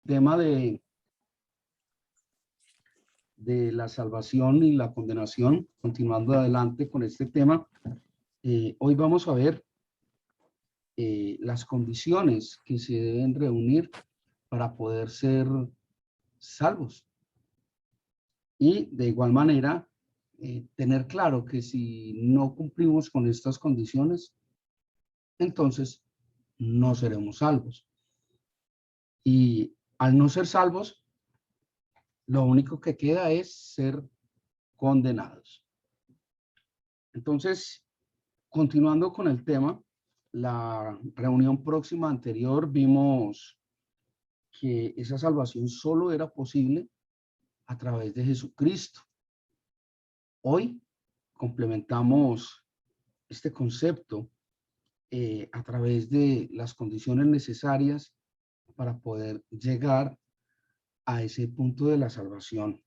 tema de la salvación y la condenación, continuando adelante con este tema, hoy vamos a ver las condiciones que se deben reunir para poder ser salvos. Y de igual manera, tener claro que si no cumplimos con estas condiciones, entonces no seremos salvos. Y al no ser salvos, lo único que queda es ser condenados. Entonces, continuando con el tema, la reunión próxima anterior vimos que esa salvación solo era posible a través de Jesucristo. Hoy complementamos este concepto a través de las condiciones necesarias para poder llegar a ese punto de la salvación.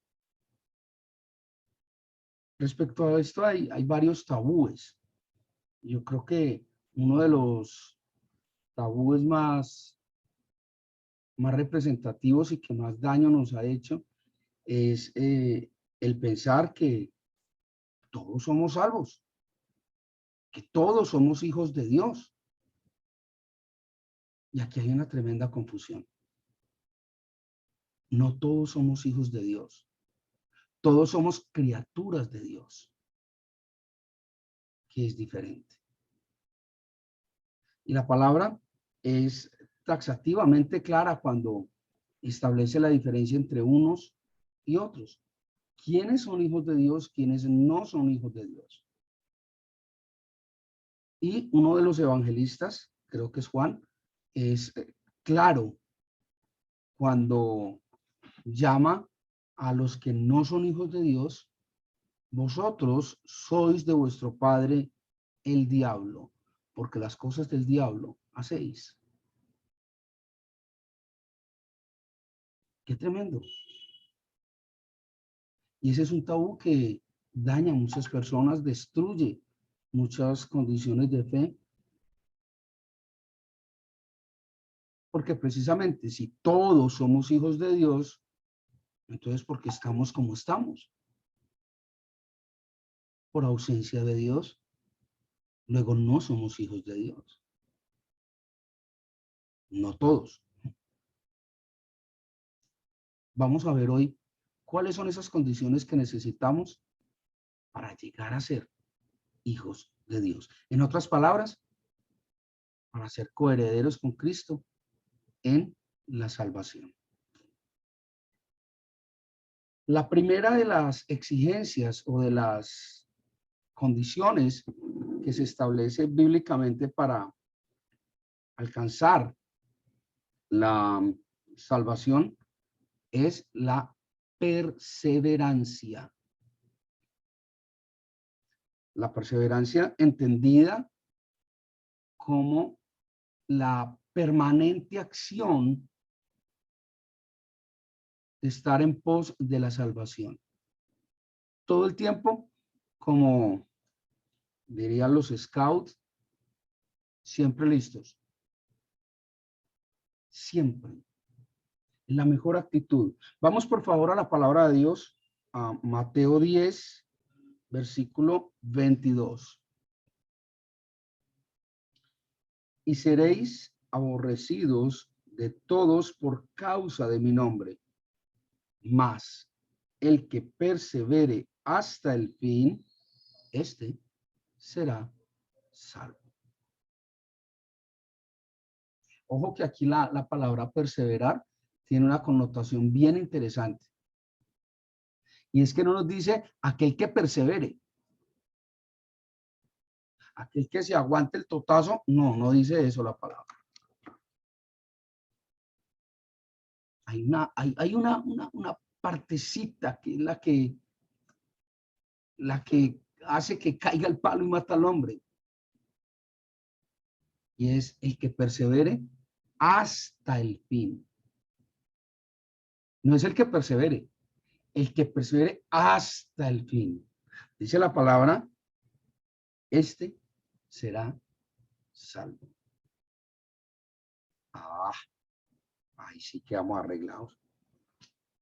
Respecto a esto hay varios tabúes. Yo creo que uno de los tabúes más representativos y que más daño nos ha hecho es el pensar que todos somos salvos, que todos somos hijos de Dios. Y aquí hay una tremenda confusión. No todos somos hijos de Dios. Todos somos criaturas de Dios, que es diferente. Y la palabra es taxativamente clara cuando establece la diferencia entre unos y otros. ¿Quiénes son hijos de Dios? ¿Quiénes no son hijos de Dios? Y uno de los evangelistas, creo que es Juan, es claro cuando llama a los que no son hijos de Dios: vosotros sois de vuestro padre el diablo, porque las cosas del diablo hacéis. Qué tremendo. Y ese es un tabú que daña a muchas personas, destruye muchas condiciones de fe. Porque precisamente si todos somos hijos de Dios, entonces ¿por qué estamos como estamos? Por ausencia de Dios. Luego no somos hijos de Dios. No todos. Vamos a ver hoy cuáles son esas condiciones que necesitamos para llegar a ser hijos de Dios. En otras palabras, para ser coherederos con Cristo en la salvación. La primera de las exigencias o de las condiciones que se establece bíblicamente para alcanzar la salvación es la perseverancia. La perseverancia entendida como la permanente acción de estar en pos de la salvación. Todo el tiempo, como dirían los scouts, siempre listos. Siempre. La mejor actitud. Vamos por favor a la palabra de Dios, a Mateo 10, versículo 22. Y seréis aborrecidos de todos por causa de mi nombre. Mas el que persevere hasta el fin, este será salvo. Ojo que aquí la palabra perseverar tiene una connotación bien interesante. Y es que no nos dice aquel que persevere. Aquel que se aguante el totazo, no dice eso la palabra. Hay una partecita que es la que hace que caiga el palo y mata al hombre. Y es el que persevere hasta el fin. No es el que persevere hasta el fin. Dice la palabra, este será salvo. ahí sí quedamos arreglados.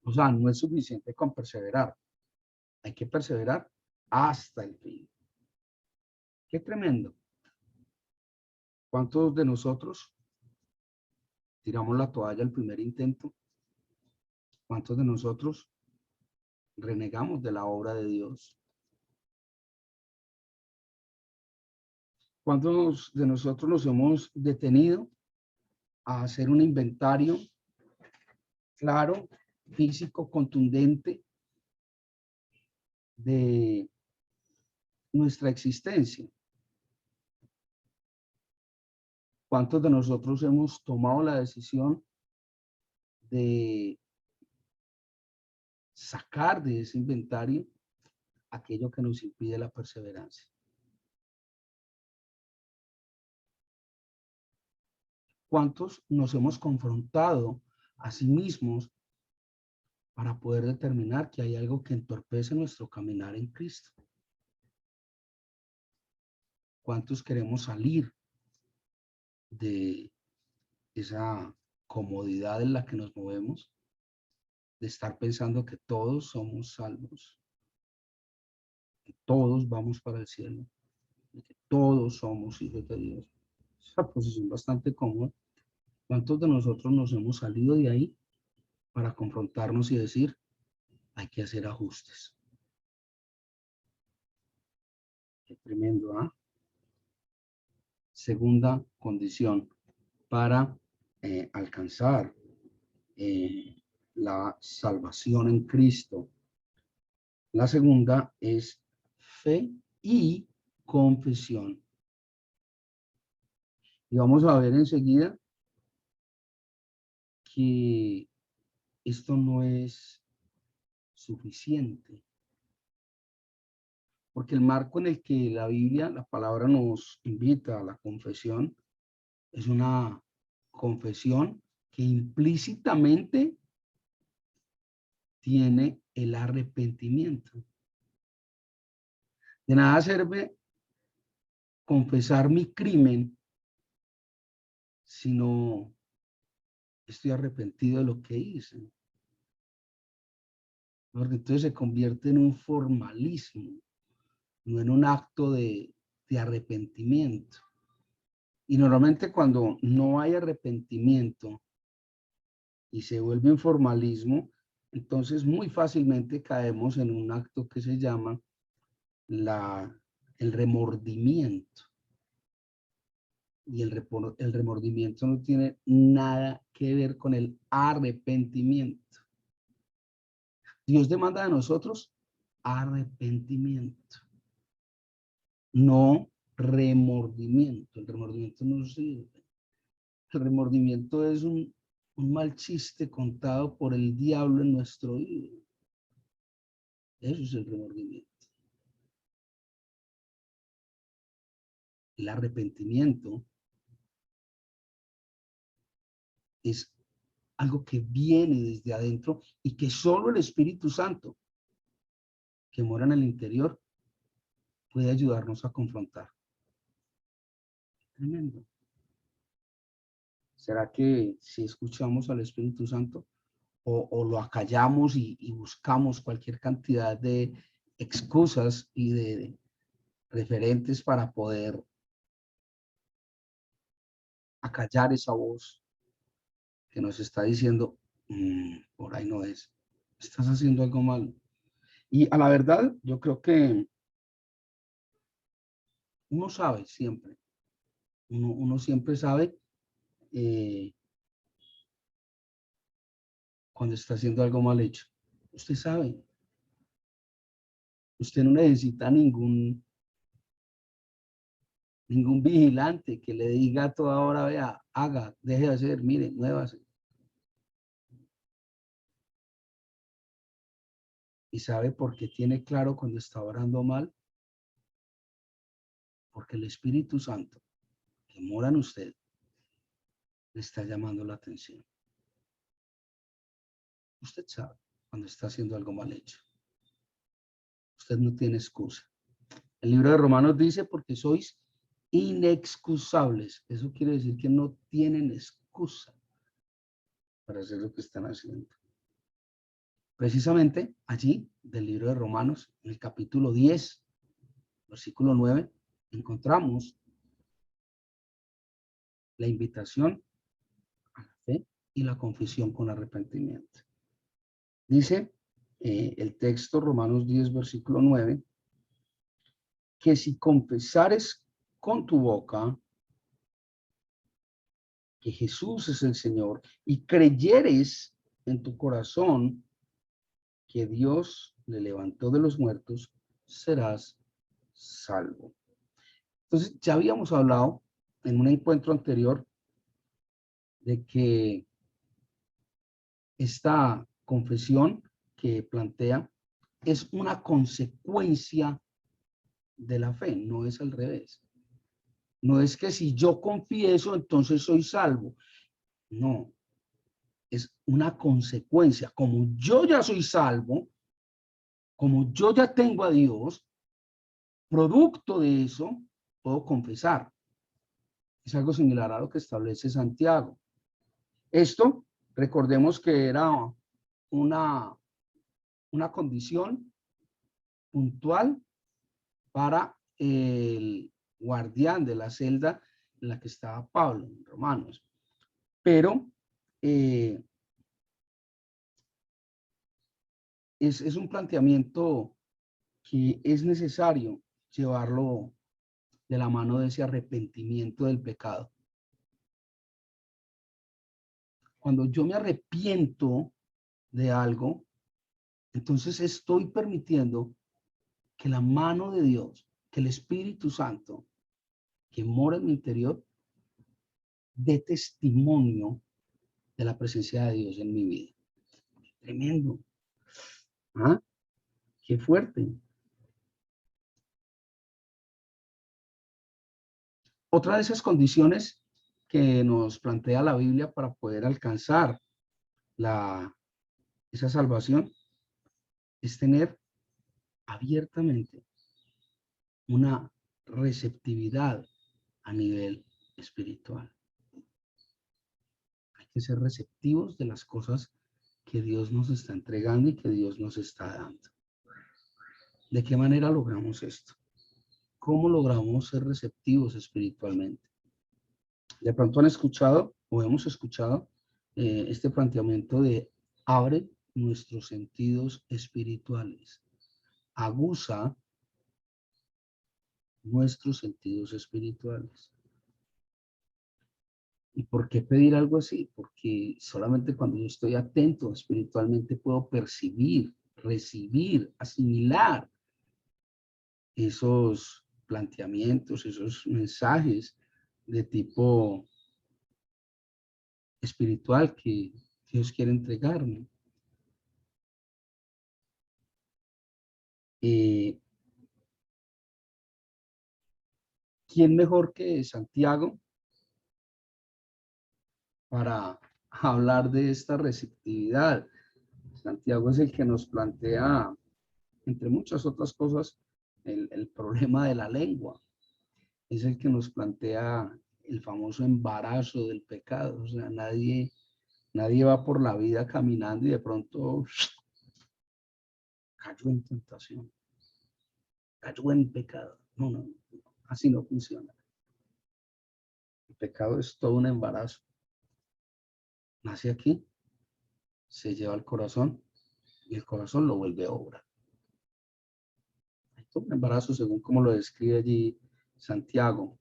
O sea, no es suficiente con perseverar. Hay que perseverar hasta el fin. Qué tremendo. ¿Cuántos de nosotros tiramos la toalla al primer intento? ¿Cuántos de nosotros renegamos de la obra de Dios? ¿Cuántos de nosotros nos hemos detenido a hacer un inventario claro, físico, contundente de nuestra existencia? ¿Cuántos de nosotros hemos tomado la decisión de sacar de ese inventario aquello que nos impide la perseverancia? ¿Cuántos nos hemos confrontado a sí mismos para poder determinar que hay algo que entorpece nuestro caminar en Cristo? ¿Cuántos queremos salir de esa comodidad en la que nos movemos, de estar pensando que todos somos salvos, que todos vamos para el cielo, que todos somos hijos de Dios? Es una posición bastante cómoda. ¿Cuántos de nosotros nos hemos salido de ahí para confrontarnos y decir, hay que hacer ajustes? Qué tremendo, ¿ah? Segunda condición para alcanzar la salvación en Cristo. La segunda es fe y confesión. Y vamos a ver enseguida que esto no es suficiente, porque el marco en el que la Biblia, la palabra, nos invita a la confesión es una confesión que implícitamente tiene el arrepentimiento. De nada sirve confesar mi crimen si no estoy arrepentido de lo que hice. Porque entonces se convierte en un formalismo, no en un acto de arrepentimiento. Y normalmente cuando no hay arrepentimiento y se vuelve un formalismo, entonces muy fácilmente caemos en un acto que se llama el remordimiento. Y el remordimiento no tiene nada que ver con el arrepentimiento. Dios demanda de nosotros arrepentimiento, no remordimiento. El remordimiento no sirve. El remordimiento es un mal chiste contado por el diablo en nuestro oído. Eso es el remordimiento. El arrepentimiento es algo que viene desde adentro y que solo el Espíritu Santo, que mora en el interior, puede ayudarnos a confrontar. Tremendo. ¿Será que si escuchamos al Espíritu Santo o lo acallamos y buscamos cualquier cantidad de excusas y de referentes para poder acallar esa voz que nos está diciendo, por ahí no es, estás haciendo algo mal? Y a la verdad, yo creo que uno sabe siempre, uno siempre sabe cuando está haciendo algo mal hecho. Usted sabe, usted no necesita ningún vigilante que le diga a toda hora, vea, haga, deje de hacer, mire, muévase. ¿Y sabe por qué tiene claro cuando está orando mal? Porque el Espíritu Santo que mora en usted le está llamando la atención. Usted sabe cuando está haciendo algo mal hecho. Usted no tiene excusa. El libro de Romanos dice, porque sois inexcusables. Eso quiere decir que no tienen excusa para hacer lo que están haciendo. Precisamente allí, del libro de Romanos, en el capítulo 10, versículo 9, encontramos la invitación a la fe y la confesión con arrepentimiento. Dice el texto Romanos 10, versículo 9, que si confesares con tu boca que Jesús es el Señor y creyeres en tu corazón que Dios le levantó de los muertos, serás salvo. Entonces, ya habíamos hablado en un encuentro anterior de que esta confesión que plantea es una consecuencia de la fe, no es al revés. No es que si yo confieso, entonces soy salvo. No, es una consecuencia. Como yo ya soy salvo, como yo ya tengo a Dios, producto de eso, puedo confesar. Es algo similar a lo que establece Santiago. Esto, recordemos que era una condición puntual para el guardián de la celda en la que estaba Pablo, en Romanos. Pero es un planteamiento que es necesario llevarlo de la mano de ese arrepentimiento del pecado. Cuando yo me arrepiento de algo, entonces estoy permitiendo que la mano de Dios, que el Espíritu Santo, que mora en mi interior, dé testimonio de la presencia de Dios en mi vida. Tremendo. ¿Ah? Qué fuerte. Otra de esas condiciones que nos plantea la Biblia para poder alcanzar esa salvación es tener abiertamente una receptividad a nivel espiritual. Hay que ser receptivos de las cosas que Dios nos está entregando y que Dios nos está dando. ¿De qué manera logramos esto? ¿Cómo logramos ser receptivos espiritualmente? De pronto han escuchado o hemos escuchado este planteamiento de abre nuestros sentidos espirituales, aguza nuestros sentidos espirituales. ¿Y por qué pedir algo así? Porque solamente cuando yo estoy atento espiritualmente puedo percibir, recibir, asimilar esos planteamientos, esos mensajes de tipo espiritual que Dios quiere entregarme. ¿Quién mejor que Santiago para hablar de esta receptividad? Santiago es el que nos plantea, entre muchas otras cosas, el problema de la lengua. Es el que nos plantea el famoso embarazo del pecado. O sea, nadie va por la vida caminando y de pronto cayó en tentación, cayó en pecado. No, no, así no funciona. El pecado es todo un embarazo. Nace aquí, se lleva al corazón y el corazón lo vuelve obra. Esto es un embarazo según como lo describe allí Santiago.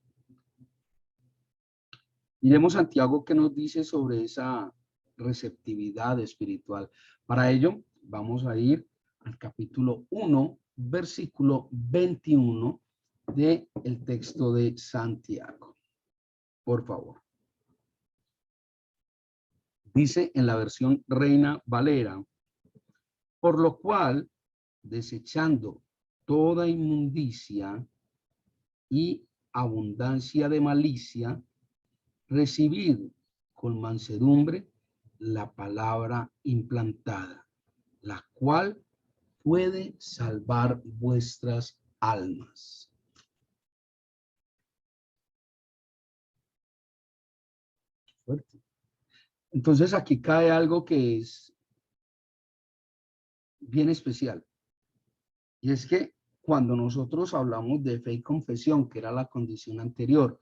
Miremos Santiago qué nos dice sobre esa receptividad espiritual. Para ello vamos a ir al capítulo 1, versículo 21 del texto de Santiago. Por favor. Dice en la versión Reina Valera, por lo cual, desechando toda inmundicia y abundancia de malicia, recibid con mansedumbre la palabra implantada, la cual puede salvar vuestras almas. Fuerte. Entonces aquí cae algo que es bien especial. Y es que cuando nosotros hablamos de fe y confesión, que era la condición anterior,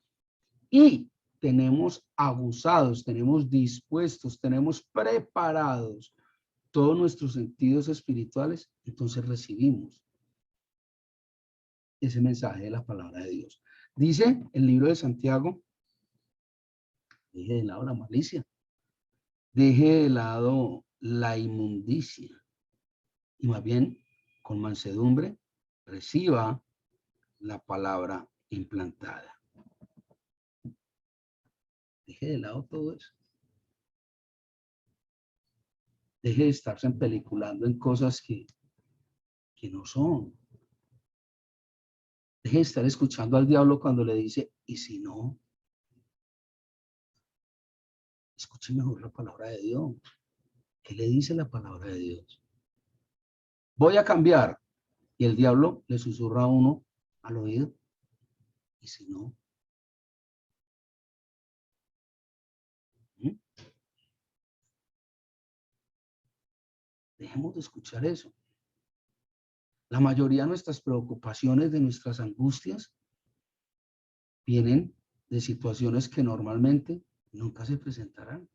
y tenemos abusados, tenemos dispuestos, tenemos preparados todos nuestros sentidos espirituales, entonces recibimos ese mensaje de la palabra de Dios. Dice el libro de Santiago, deje de lado la malicia, deje de lado la inmundicia y más bien con mansedumbre reciba la palabra implantada. Deje de lado todo eso. Deje de estarse peliculando en cosas que no son. Deje de estar escuchando al diablo cuando le dice, y si no, escuche mejor la palabra de Dios. ¿Qué le dice la palabra de Dios? Voy a cambiar. Y el diablo le susurra a uno al oído. Y si no. ¿Mm? Dejemos de escuchar eso. La mayoría de nuestras preocupaciones, de nuestras angustias, vienen de situaciones que normalmente nunca se presentarán.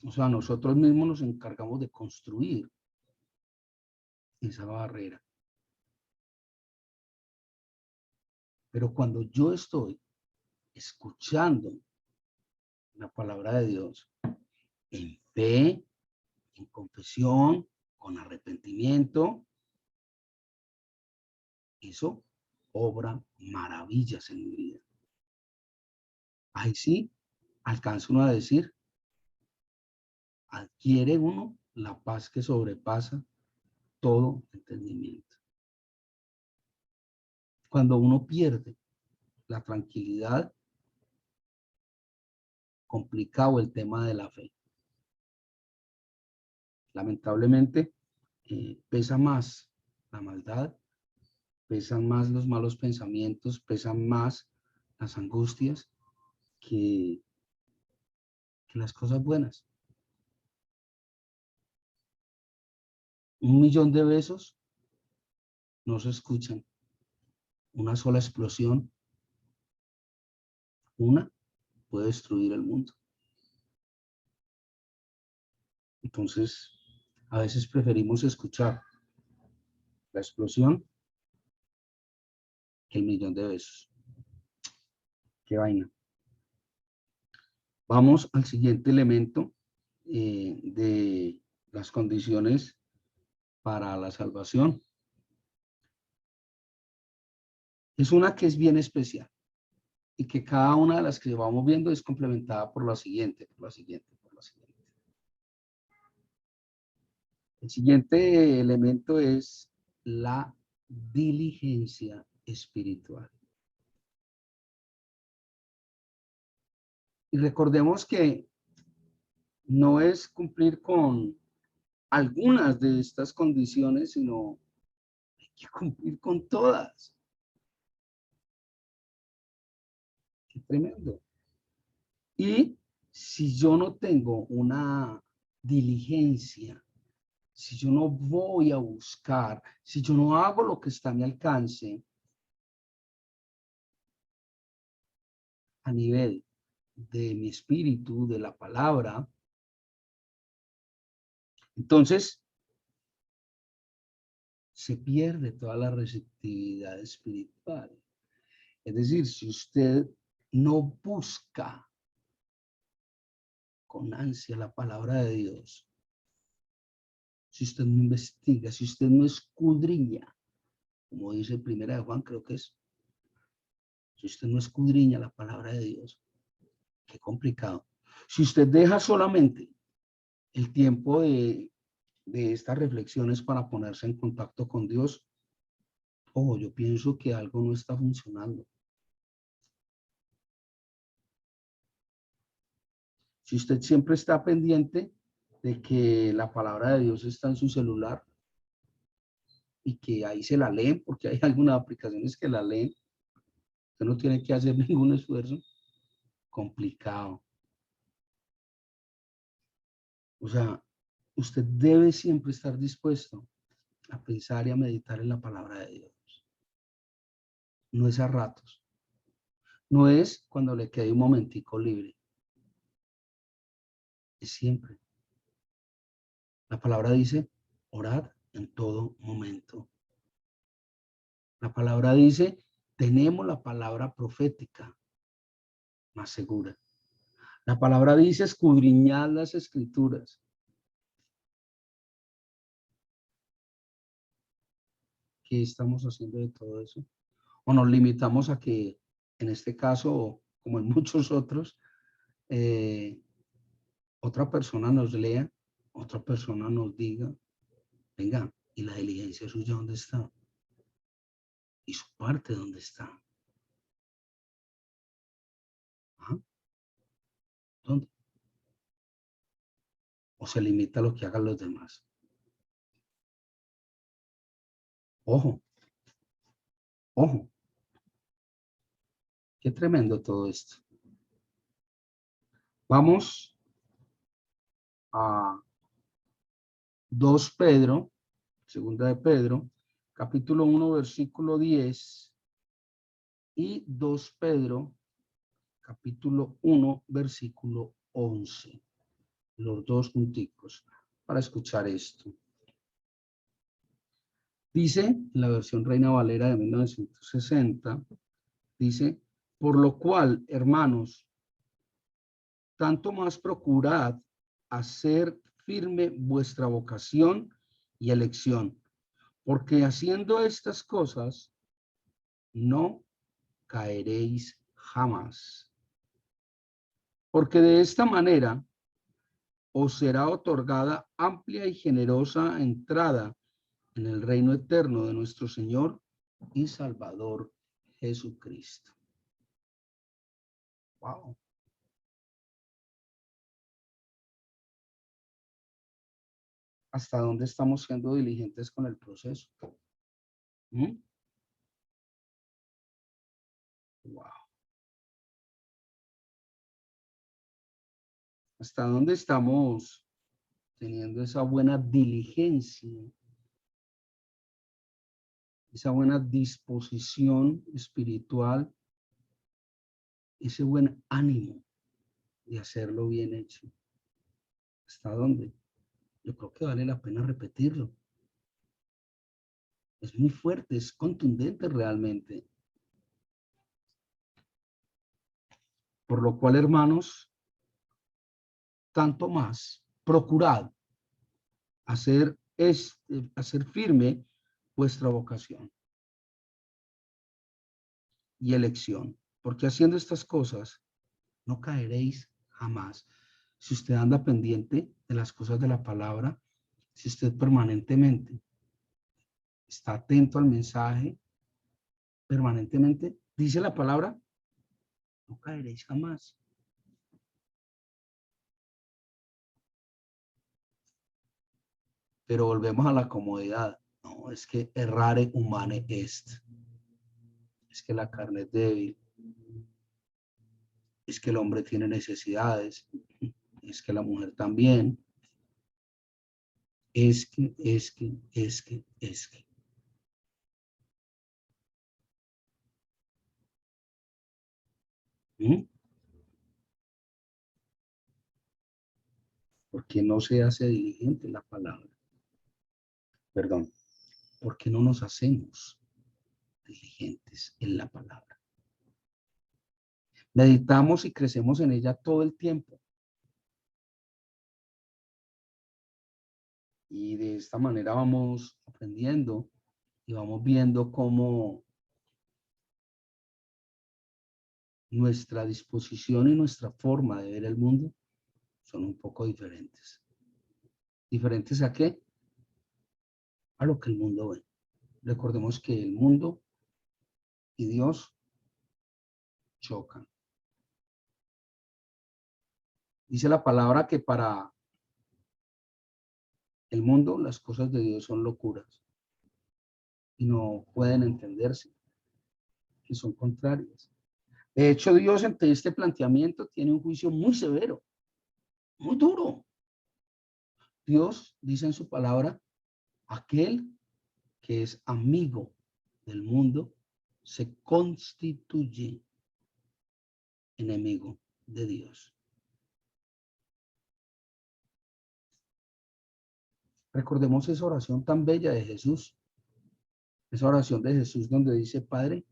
O sea, nosotros mismos nos encargamos de construir esa barrera. Pero cuando yo estoy escuchando la palabra de Dios en fe, en confesión, con arrepentimiento, eso obra maravillas en mi vida. Ahí sí alcanza uno a decir, adquiere uno la paz que sobrepasa todo entendimiento. Cuando uno pierde la tranquilidad, complicado el tema de la fe. Lamentablemente, pesa más la maldad, pesan más los malos pensamientos, pesan más las angustias que las cosas buenas. 1.000.000 de besos no se escuchan. Una sola explosión, una, puede destruir el mundo. Entonces, a veces preferimos escuchar la explosión que el 1.000.000 de besos. Qué vaina. Vamos al siguiente elemento de las condiciones para la salvación. Es una que es bien especial y que cada una de las que vamos viendo es complementada por la siguiente, por la siguiente, por la siguiente. El siguiente elemento es la diligencia espiritual. Y recordemos que no es cumplir con algunas de estas condiciones, sino hay que cumplir con todas. Qué tremendo. Y si yo no tengo una diligencia, si yo no voy a buscar, si yo no hago lo que está a mi alcance a nivel de mi espíritu, de la palabra, entonces se pierde toda la receptividad espiritual. Es decir, si usted no busca con ansia la palabra de Dios, si usted no investiga, si usted no escudriña, como dice Primera de Juan, creo que es, si usted no escudriña la palabra de Dios, qué complicado. Si usted deja solamente el tiempo de estas reflexiones para ponerse en contacto con Dios, ojo, yo pienso que algo no está funcionando. Si usted siempre está pendiente de que la palabra de Dios está en su celular y que ahí se la leen, porque hay algunas aplicaciones que la leen, usted no tiene que hacer ningún esfuerzo, complicado. O sea, usted debe siempre estar dispuesto a pensar y a meditar en la palabra de Dios. No es a ratos. No es cuando le quede un momentico libre. Es siempre. La palabra dice, orad en todo momento. La palabra dice, tenemos la palabra profética más segura. La palabra dice, escudriñad las escrituras. ¿Qué estamos haciendo de todo eso? ¿O nos limitamos a que, en este caso, como en muchos otros, otra persona nos lea, otra persona nos diga, venga, ¿y la diligencia suya dónde está? ¿Y su parte dónde está? ¿Ah? ¿Dónde? ¿O se limita a lo que hagan los demás? Ojo, ojo, qué tremendo todo esto. Vamos a 2 Pedro, segunda de Pedro, capítulo 1, versículo 10, y 2 Pedro, capítulo 1, versículo 11. Los dos junticos para escuchar esto. Dice, en la versión Reina Valera de 1960, dice, por lo cual, hermanos, tanto más procurad hacer firme vuestra vocación y elección, porque haciendo estas cosas no caeréis jamás. Porque de esta manera os será otorgada amplia y generosa entrada en el reino eterno de nuestro Señor y Salvador Jesucristo. Wow. ¿Hasta dónde estamos siendo diligentes con el proceso? ¿Mm? Wow. ¿Hasta dónde estamos teniendo esa buena diligencia, esa buena disposición espiritual, ese buen ánimo de hacerlo bien hecho? ¿Hasta dónde? Yo creo que vale la pena repetirlo. Es muy fuerte, es contundente realmente. Por lo cual, hermanos, tanto más, procurad hacer firme vuestra vocación y elección, porque haciendo estas cosas no caeréis jamás. Si usted anda pendiente de las cosas de la palabra, si usted permanentemente está atento al mensaje, permanentemente dice la palabra, no caeréis jamás. Pero volvemos a la comodidad. No, es que errare humane est. Es que la carne es débil. Es que el hombre tiene necesidades. Es que la mujer también. Es que. ¿Mm? Porque no se hace diligente la palabra. Perdón. Porque no nos hacemos diligentes en la palabra. Meditamos y crecemos en ella todo el tiempo. Y de esta manera vamos aprendiendo y vamos viendo cómo nuestra disposición y nuestra forma de ver el mundo son un poco diferentes. ¿Diferentes a qué? A lo que el mundo ve. Recordemos que el mundo y Dios chocan. Dice la palabra que para el mundo las cosas de Dios son locuras y no pueden entenderse, que son contrarias. De hecho, Dios ante este planteamiento tiene un juicio muy severo, muy duro. Dios dice en su palabra, aquel que es amigo del mundo se constituye enemigo de Dios. Recordemos esa oración tan bella de Jesús, esa oración de Jesús donde dice, Padre,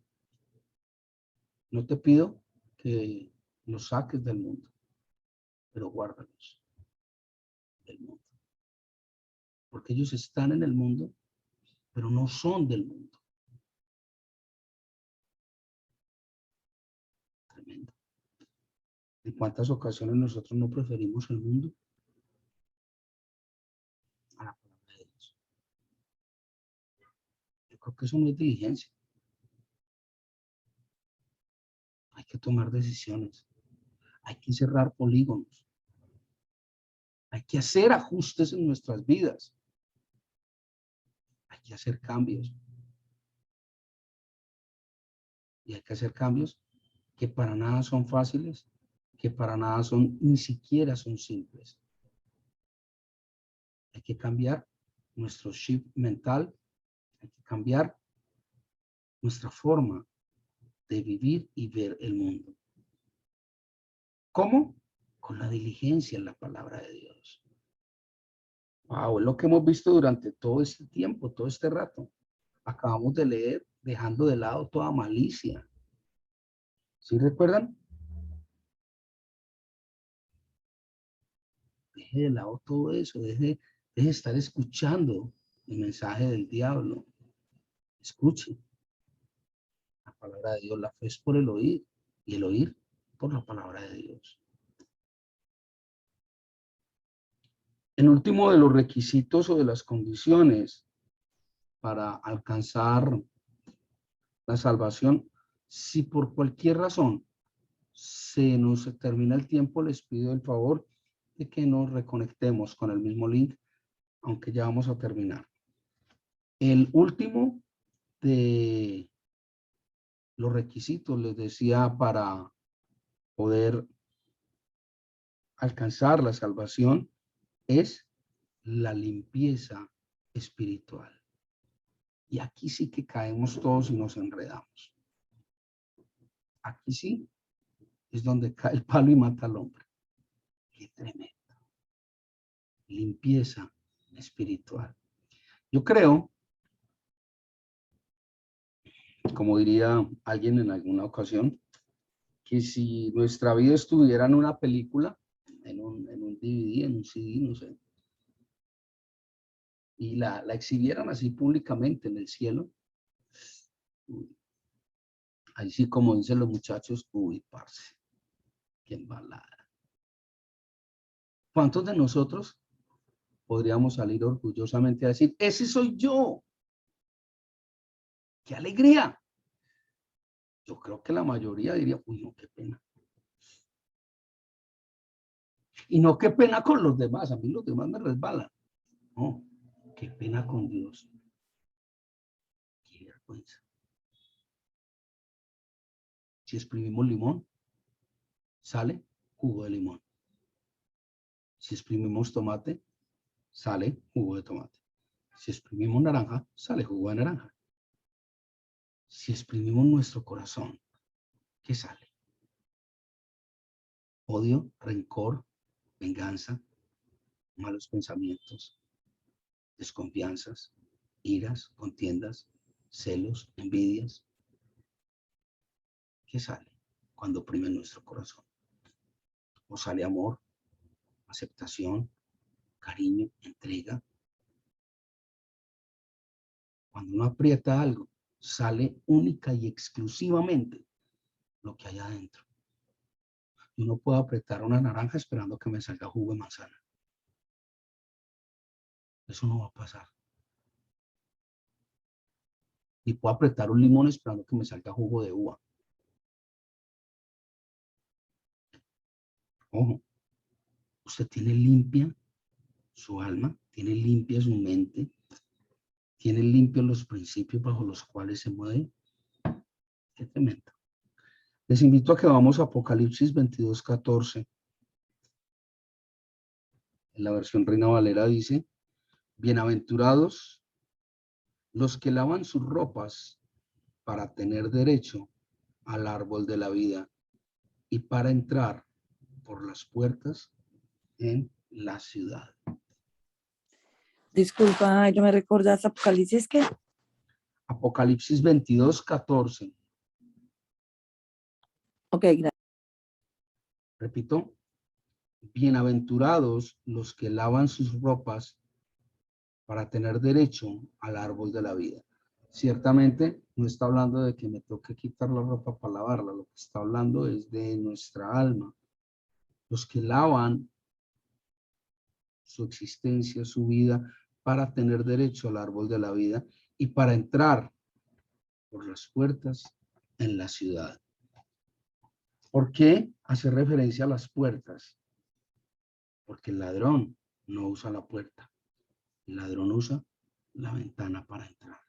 no te pido que los saques del mundo, pero guárdalos del mundo. Porque ellos están en el mundo, pero no son del mundo. Tremendo. ¿En cuántas ocasiones nosotros no preferimos el mundo a la palabra de Dios? Yo creo que eso no es diligencia. Hay que tomar decisiones. Hay que cerrar polígonos. Hay que hacer ajustes en nuestras vidas. Hay que hacer cambios. Y hay que hacer cambios que para nada son fáciles, que para nada son, ni siquiera son simples. Hay que cambiar nuestro chip mental, hay que cambiar nuestra forma de vivir y ver el mundo. ¿Cómo? Con la diligencia en la palabra de Dios. Wow, es lo que hemos visto durante todo este tiempo, todo este rato. Acabamos de leer, dejando de lado toda malicia. ¿Sí recuerdan? Deje de lado todo eso, deje de estar escuchando el mensaje del diablo. Escuche la palabra de Dios. La fe es por el oír y el oír por la palabra de Dios. El último de los requisitos o de las condiciones para alcanzar la salvación, si por cualquier razón se nos termina el tiempo, les pido el favor de que nos reconectemos con el mismo link, aunque ya vamos a terminar. El último de los requisitos, les decía, para poder alcanzar la salvación, es la limpieza espiritual. Y aquí sí que caemos todos y nos enredamos. Aquí sí es donde cae el palo y mata al hombre. Qué tremendo. Limpieza espiritual. Yo creo, como diría alguien en alguna ocasión, que si nuestra vida estuviera en una película, en un DVD, en un CD, no sé, y la exhibieran así públicamente en el cielo, ahí sí, como dicen los muchachos, uy, parce, qué embalada. ¿Cuántos de nosotros podríamos salir orgullosamente a decir, ese soy yo? ¡Qué alegría! Yo creo que la mayoría diría, uy, no, qué pena. Y no qué pena con los demás, a mí los demás me resbalan. No, qué pena con Dios. Qué vergüenza. Si exprimimos limón, sale jugo de limón. Si exprimimos tomate, sale jugo de tomate. Si exprimimos naranja, sale jugo de naranja. Si exprimimos nuestro corazón, ¿qué sale? Odio, rencor, venganza, malos pensamientos, desconfianzas, iras, contiendas, celos, envidias. ¿Qué sale cuando oprime nuestro corazón? O sale amor, aceptación, cariño, entrega. Cuando uno aprieta algo, sale única y exclusivamente lo que hay adentro. Yo no puedo apretar una naranja esperando que me salga jugo de manzana. Eso no va a pasar. Y puedo apretar un limón esperando que me salga jugo de uva. Ojo, usted tiene limpia su alma, tiene limpia su mente, tiene limpios los principios bajo los cuales se mueve. Qué tremendo. Les invito a que vamos a Apocalipsis 22:14. En la versión Reina Valera dice, bienaventurados los que lavan sus ropas para tener derecho al árbol de la vida y para entrar por las puertas en la ciudad. Disculpa, ¿yo me recordás Apocalipsis qué? Apocalipsis 22:14. Ok, gracias. Repito, bienaventurados los que lavan sus ropas para tener derecho al árbol de la vida. Ciertamente no está hablando de que me toque quitar la ropa para lavarla, lo que está hablando es de nuestra alma. Los que lavan su existencia, su vida, para tener derecho al árbol de la vida y para entrar por las puertas en la ciudad. ¿Por qué hace referencia a las puertas? Porque el ladrón no usa la puerta, el ladrón usa la ventana para entrar.